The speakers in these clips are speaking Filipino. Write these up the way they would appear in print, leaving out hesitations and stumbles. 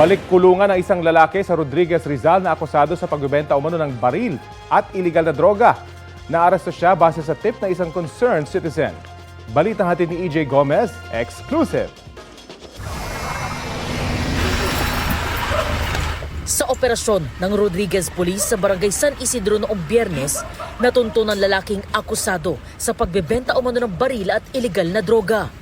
Balik kulungan ang isang lalaki sa Rodriguez, Rizal na akusado sa pagbebenta umano ng baril at iligal na droga. Naaresto siya base sa tip ng isang concerned citizen. Balitang hatid ni EJ Gomez, exclusive. Sa operasyon ng Rodriguez Police sa Barangay San Isidro noong Biyernes, natunto ng lalaking akusado sa pagbebenta umano ng baril at iligal na droga.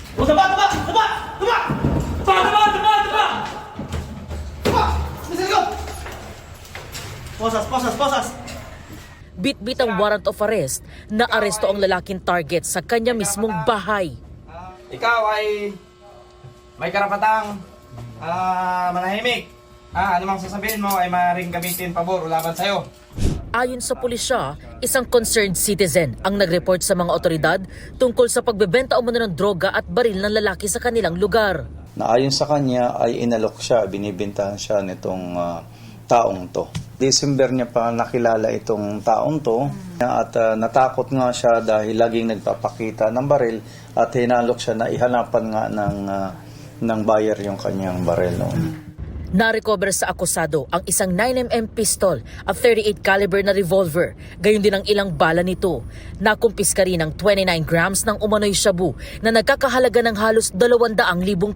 Posas! Bitbit ang warrant of arrest na aresto ang lalaking target sa kanya mismong bahay. Ikaw ay may karapatang manahimik. Ano mang sasabihin mo ay maaaring gamitin pabor o laban sa'yo. Ayon sa pulisya, isang concerned citizen ang nag-report sa mga otoridad tungkol sa pagbebenta umano ng droga at baril ng lalaki sa kanilang lugar. Na ayon sa kanya ay inalok siya, binibintahan siya nitong taong to. December niya pa nakilala itong taong to at natakot nga siya dahil laging nagpapakita ng baril at hinalok siya na ihanapan nga ng buyer yung kanyang baril noon. Narecover sa akusado ang isang 9mm pistol at 38 caliber na revolver, gayon din ang ilang bala nito. Nakumpiska rin ang 29 grams ng umano'y shabu na nagkakahalaga ng halos 200,000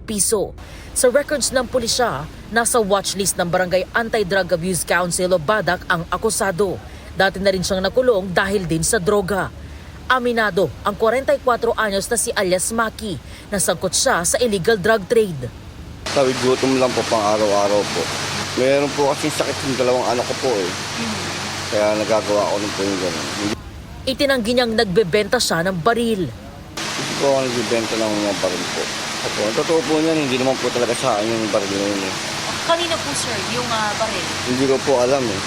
piso. Sa records ng pulisya, nasa watchlist ng Barangay Anti-Drug Abuse Council o BADAC ang akusado. Dati na rin siyang nakulong dahil din sa droga. Aminado ang 44 anyos na si alias Maki na sangkot siya sa illegal drug trade. Tawid gutom lang po pang araw-araw po. Meron po kasi sakit yung dalawang anak ko po eh. Kaya nagagawa ko rin po yung gano'n. Itinanggi niyang nagbebenta siya ng baril. Hindi po ako nagbibenta ng mga baril po. Opo, ang totoo po niyan, hindi naman po talaga sa akin yung baril na yun eh. Kanina po sir, yung baril? Hindi ko po alam eh.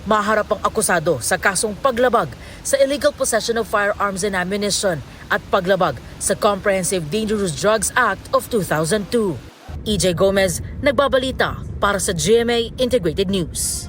Maharap ang akusado sa kasong paglabag sa illegal possession of firearms and ammunition at paglabag sa Comprehensive Dangerous Drugs Act of 2002. EJ Gomez, nagbabalita para sa GMA Integrated News.